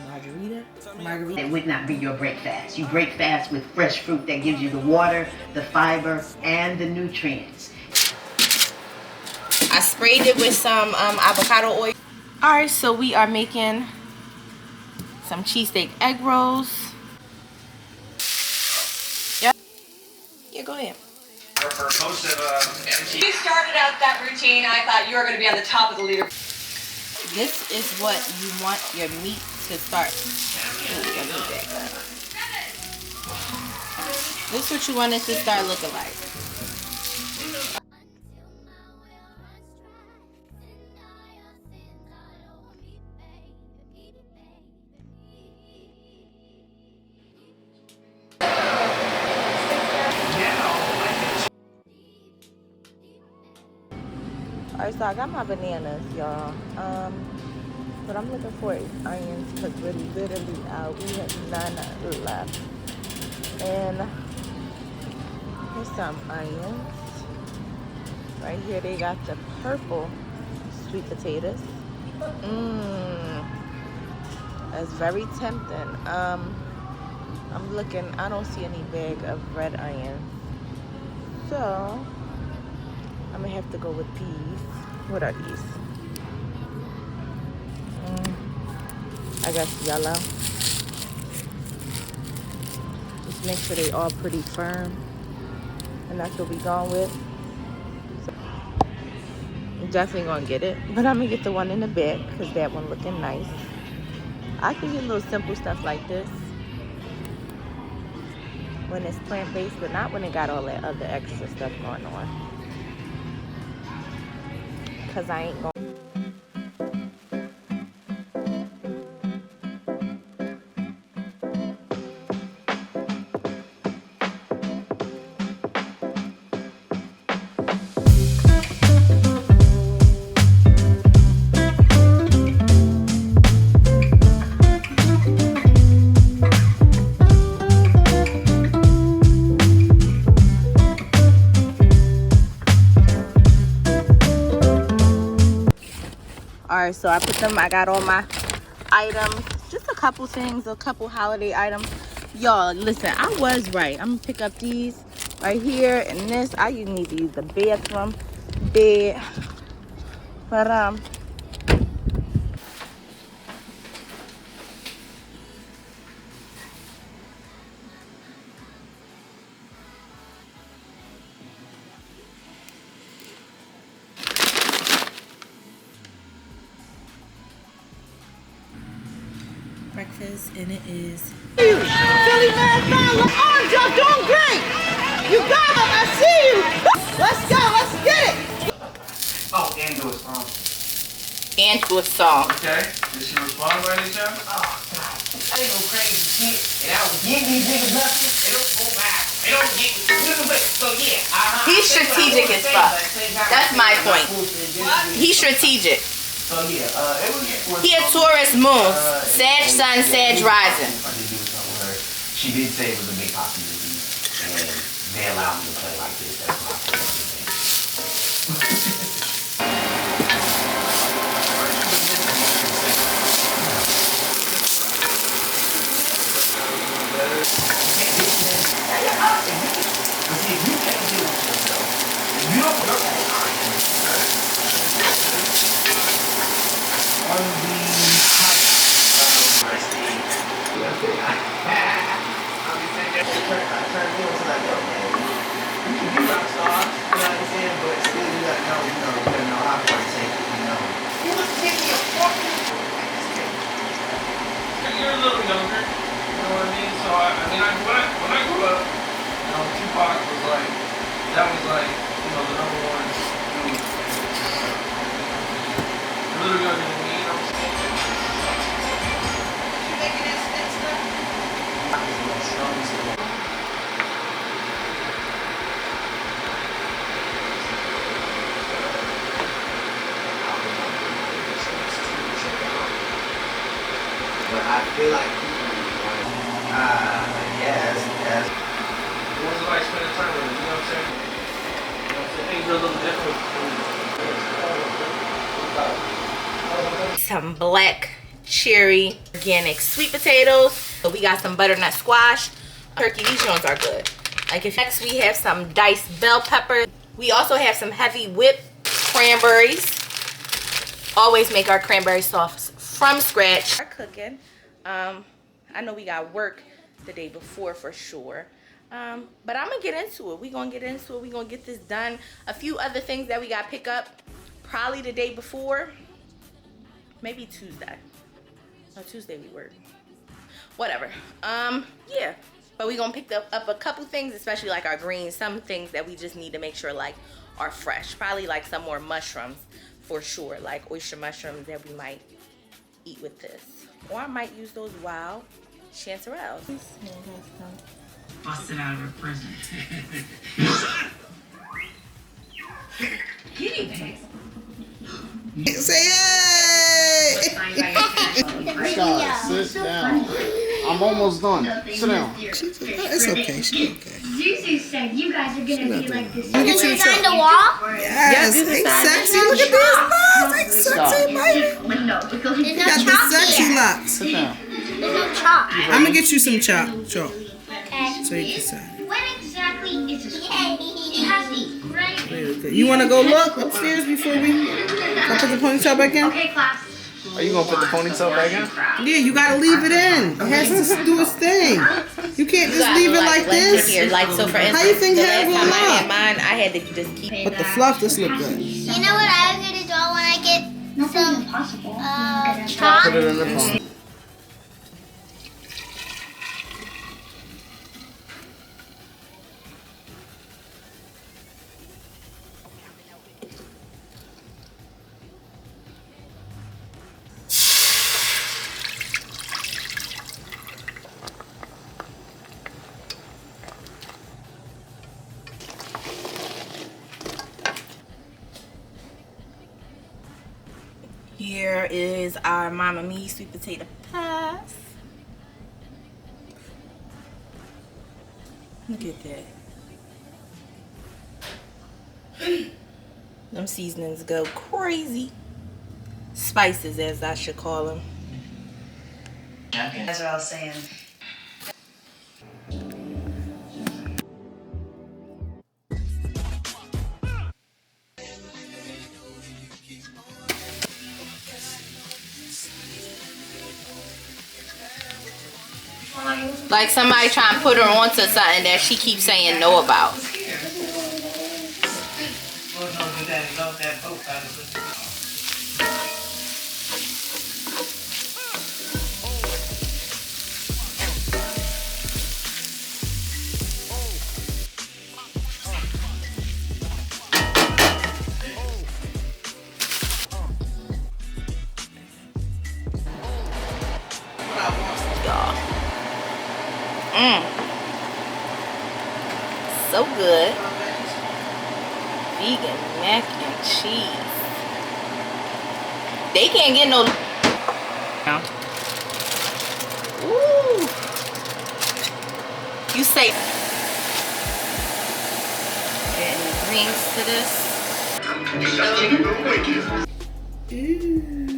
Margarita? Margarita. It would not be your break fast. You break fast with fresh fruit that gives you the water, the fiber, and the nutrients. I sprayed it with some avocado oil. Alright, so we are making some cheesesteak egg rolls. Yep. Yeah, go ahead. You started out that routine, I thought you were going to be on the top of the leader. This is what you want your meat to start. This is what you want it to start looking like. Alright, so I got my bananas, y'all. But I'm looking for onions because we're literally out. We have none left. And here's some onions. Right here they got the purple sweet potatoes. That's very tempting. I'm looking, I don't see any bag of red onions. So I'm gonna have to go with these. What are these? I guess yellow. Just make sure they all pretty firm. And that's what we going with. So I'm definitely gonna get it. But I'm gonna get the one in the back because that one looking nice. I can get little simple stuff like this when it's plant-based, but not when it got all that other extra stuff going on. Cause I ain't gonna. Alright, so I got all my items, just a couple things, a couple holiday items. Y'all, listen, I was right. I'm gonna pick up these right here and this. I need to use the bathroom, bed, but breakfast, and it is Philly Marathon, Orange, y'all doing great. You got them, I see you. Let's go, let's get it. Oh, and do a song. and to a song. Okay. Did she respond by any chance? Oh, God. I ain't no crazy shit. And I was getting these niggas nothing. They don't go back. They don't get me. So, yeah. He's strategic as fuck. That's my point. He's strategic. So, yeah. It was He a Taurus moon, Sag sun, Sag rising. I did do something with her. She did say it was a big possibility. And they allowed me to play like this. That's my favorite thing. You're a little younger, you know what I mean? So when I grew up, Tupac was like, that was like, the number one dude. A little younger than me, you know what I'm saying? You making that stuff? But I feel like people, yes. What was it like spending time with him? You know what I'm saying? Things are a little different. Some black cherry organic sweet potatoes. So we got some butternut squash, turkey. These ones are good. Like, if next we have some diced bell pepper. We also have some heavy whipped cranberries. Always make our cranberry sauce from scratch. We're cooking. I know we got work the day before for sure. But I'm gonna get into it. We're gonna get into it. We're gonna get this done. A few other things that we got to pick up probably the day before. Maybe Tuesday. No, Tuesday we work. Whatever. Yeah. But we're gonna pick up a couple things, especially like our greens. Some things that we just need to make sure like are fresh. Probably like some more mushrooms for sure. Like oyster mushrooms that we might eat with this. Or I might use those wild chanterelles. Busted out of her prison. Guinea pigs. Say hey! Guys, sit down. I'm almost done. Sit down. It's okay. She's okay. Zuzu said you guys are gonna be like this. Look at you, Behind the wall? Yes, ain't sexy. Look at these locks. Ain't sexy, baby. Window. You got the sexy locks. Sit down. There's no chalk. I'm gonna get you some chalk. Okay. So you can say. When exactly is this? It has to eat, right? You wanna go look upstairs before we I put the ponytail back in? Okay, class. Are you gonna put the ponytail back in? Yeah, you gotta leave it in. It has to do its thing. You can't just leave it like this. Here. Like, so for instance, How you think the hair last will time I had look? mine, I had to just keep. But the fluff just look good. You know what I'm gonna do when I get Nothing's impossible. chalk? Put it in the phone. Here is our Mama Me sweet potato pies. Look at that. Them seasonings go crazy. Spices, as I should call them. That's what I was saying. Like somebody trying to put her onto something that she keeps saying no about. So good. Vegan mac and cheese. They can't get no. Ooh. You say. Add any greens to this. Ooh.